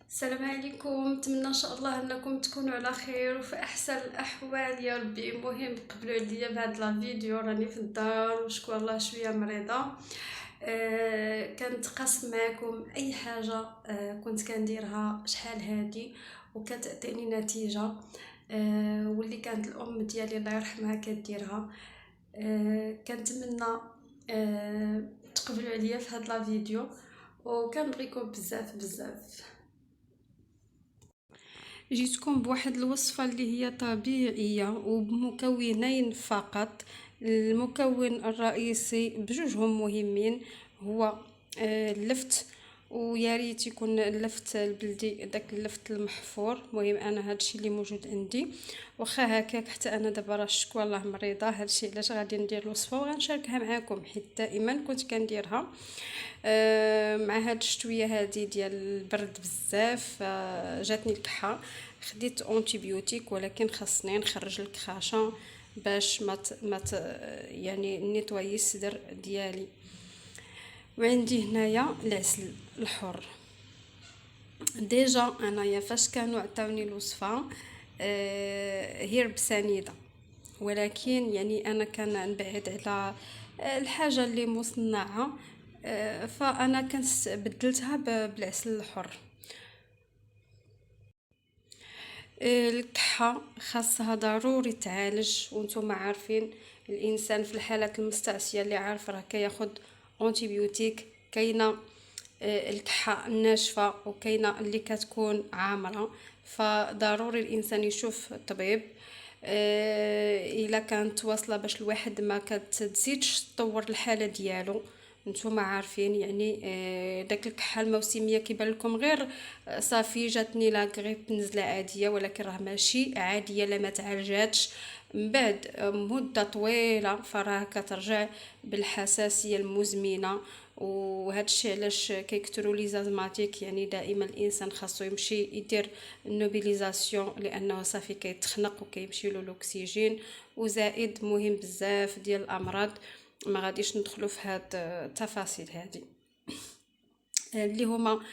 السلام عليكم، نتمنى ان شاء الله انكم تكونوا على خير وفي احسن الاحوال يا ربي. المهم قبلوا عليا بهذا لا فيديو، راني في الدار وشكون الله شويه مريضه. كنت قاسم معكم اي حاجه كنت كنديرها شحال هادي وكتعطيني نتيجه. واللي كانت الام ديالي الله يرحمها كديرها. كنتمنى تقبلوا عليا في هذا لا فيديو وكنبغيكم بزاف بزاف. جيتكم بواحد الوصفة اللي هي طبيعية وبمكونين فقط. المكون الرئيسي بجوجهم مهمين هو اللفت، ويا ريت يكون اللفت البلدي، داك اللفت المحفور. مهم انا هادشي اللي موجود عندي، واخا هكاك حتى انا دابا راه شكوى الله مريضه. هادشي علاش غادي ندير الوصفه وغنشاركها معكم، حيت دائما كنت كنديرها مع هاد الشتويه هادي ديال البرد بزاف. جاتني الكحه، خديت اونتيبيوتيك، ولكن خاصني نخرج الكخاشه باش يعني نيطويي الصدر ديالي. وعندي هنايا العسل الحر. ديجا انايا فاش كانوا عطاوني الوصفه هي بسنيده، ولكن يعني انا كان نبعد على الحاجه اللي مصنعه. فانا كنت بدلتها بالعسل الحر. الكحة خاصها ضروري تعالج، وانتم عارفين الانسان في الحالات المستعصية اللي عارف راه كياخد انتيبيوتيك. كاينه الكحة الناشفة وكاينه اللي كتكون عامرة، فضروري الانسان يشوف الطبيب. الا كانت واصله باش الواحد ما كتزيدش تطور الحاله ديالو. نتوما عارفين يعني داك الكحه الموسميه كيبان لكم غير صافي جاتني لا غريب نزله عاديه، ولكن راه ماشي عاديه لا ما تعالجاتش من بعد مده طويله، فراه كترجع بالحساسيه المزمنه. وهذا الشيء علاش كيكثروا لي زازماتيك. يعني دائما الانسان خاصو يمشي يدير النوبيليزاسيون، لانه صافي كيتخنق وكيمشي له الاكسجين. وزائد مهم بزاف ديال الامراض، ما غاديش ندخلوا في هاد التفاصيل هذه اللي هما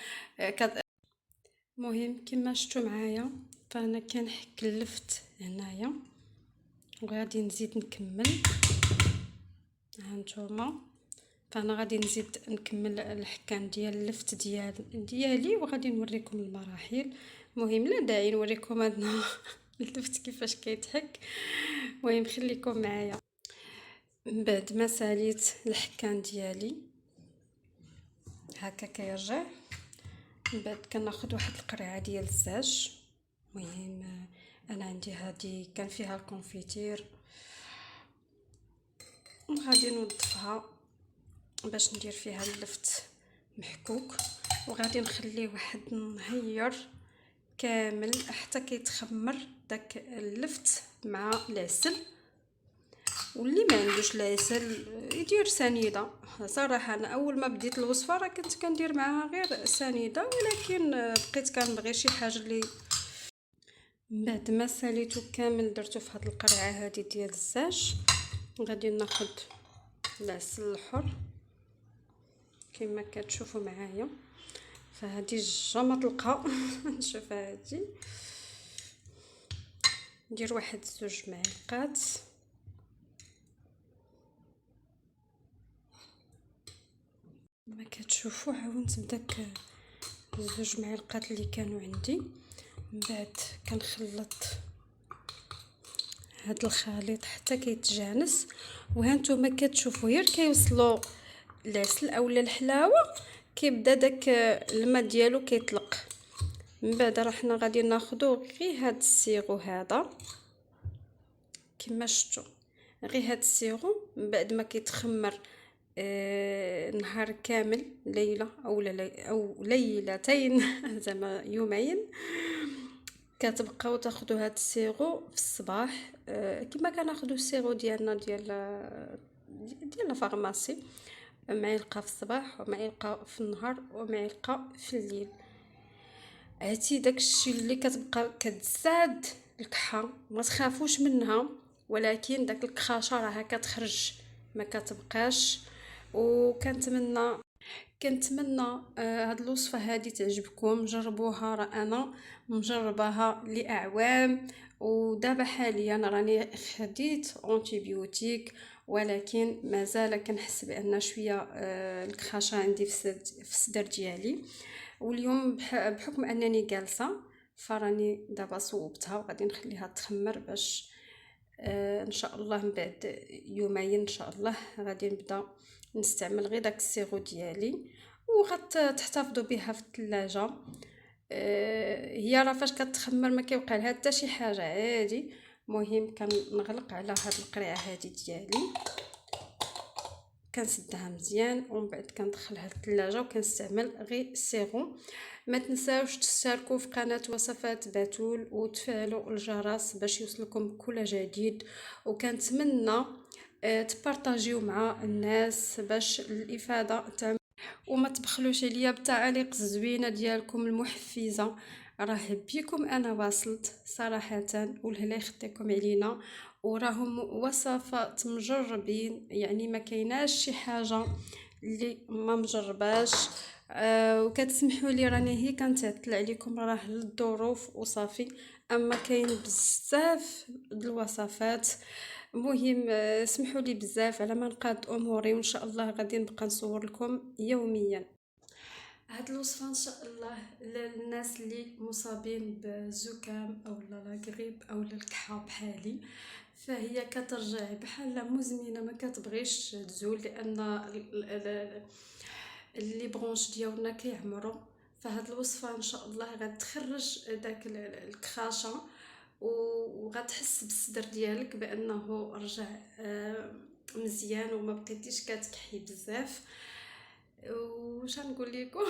مهم. كما شفتوا معايا فانا كنحك اللفت هنايا، وغادي نزيد نكمل. هانتوما فانا غادي نزيد نكمل الحكان ديال اللفت ديالي وغادي نوريكم المراحل. مهم لا داعي نوريكم هذا اللفت كيفاش كيتحك. مهم خليكم معايا. من بعد ما ساليت الحكان ديالي هكا كيرجع، من بعد كناخذ واحد القرعه ديال الزاج. مهم انا عندي هذه كان فيها الكونفيتير، وغادي نوظفها باش ندير فيها اللفت محكوك. وغادي نخليه واحد نهير كامل حتى كيتخمر داك اللفت مع العسل. واللي ما عندوش العسل يدير سنيده. صراحه انا اول ما بديت الوصفه راه كنت كندير معاها غير سنيده، ولكن بقيت كنبغي شي حاجه اللي بعد ما ساليتو كامل درتو في هاد القرعه هذه ديال الزاج. غادي ناخذ العسل الحر كما كتشوفوا معايا. فهذه جامه طلقه نشوف هذه ندير واحد 2 معالق. ما كتشوفوا عاونت بداك 2 معالق اللي كانوا عندي. من بعد كنخلط هاد الخليط حتى كيتجانس. وهانتوما كتشوفوا غير كيوصلوا العسل اولا الحلاوه كيبدا داك الماء ديالو كيطلق. من بعد راه حنا غادي ناخذوا غير هاد السيرو هذا كما شفتوا، غير هاد السيرو. من بعد ما كيتخمر نهار كامل، ليله او ليلتين زعما يومين، كتبقاو تاخذوا هاد السيرو في الصباح كما كناخذوا السيرو ديالنا ديال الفارماسي. معلقه في الصباح ومعلقه في النهار ومعلقه في الليل. عرفتي داكشي اللي كتبقى كتزاد الكحه، ما تخافوش منها، ولكن داك الكخاشه راها كتخرج ما كتبقاش. وكنتمنى كنتمنى هاد الوصفة هادي تعجبكم، جربوها. راه انا مجرباها لاعوام، ودابا حاليا راني خديت اونتيبيوتيك، ولكن مازال كنحس بان شويه الكخاشة عندي في الصدر ديالي. واليوم بحكم انني جالسه، فراني دابا صوبتها وغادي نخليها تخمر باش ان شاء الله من بعد يومين ان شاء الله غادي نبدا نستعمل غير داك السيرو ديالي، وغتحتفظوا بها في الثلاجه. هي راه فاش كتخمر ما كيوقع لها حتى شي حاجه، عادي. مهم كنغلق على هاد القريعه هادي ديالي، كنسدها مزيان ومن بعد كندخلها للثلاجه وكنستعمل غير السيرو. ما تنساوش تشتركوا في قناه وصفات بتول وتفعلوا الجرس باش يوصلكم كل جديد، وكنتمنى تبارطاجيو مع الناس باش الافاده تاع. وما تبخلوش عليا بالتعاليق الزوينه ديالكم المحفزه، راه بيكم انا واصلت صراحه، والهلا يخطيكم علينا. وراهم وصفات مجربين، يعني ما كايناش شي حاجه اللي ما مجرباش. وكتسمحوا لي راني هي كنتعطل عليكم، راه للظروف وصافي. اما كاين بزاف د الوصفات. مهم سمحوا لي بزاف على ما نقاد اموري، وان شاء الله غادي نبقى نصور لكم يوميا. هاد الوصفه ان شاء الله للناس اللي مصابين بزكام او لا غريب او الكحه بحالي، فهي كترجع بحال مزمنه ما كتبغيش تزول، لان اللي برونش ديالنا كيعمروا. فهاد الوصفه ان شاء الله غتخرج داك الكخاشه، وغتحس بالصدر ديالك بانه رجع مزيان وما بقيتيش كتكحي بزاف. وش نقول لكم؟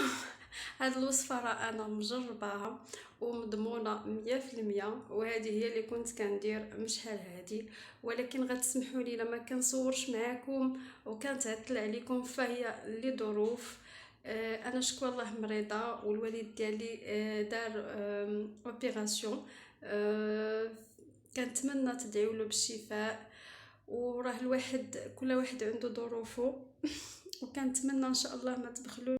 هاد الوصفه راه انا مجرباها ومضمونه 100%، وهذه هي اللي كنت كندير من شحال هادي. ولكن غتسمحوا لي لما كنصورش معاكم وكنتعطل عليكم، فهي لظروف. انا شكوى الله مريضه، والوالد ديالي دار اوبيراسيون. كنتمنى تدعيو له بالشفاء. وراه الواحد كل واحد عنده ظروفه، وكنتمنى ان شاء الله ما تبخلوا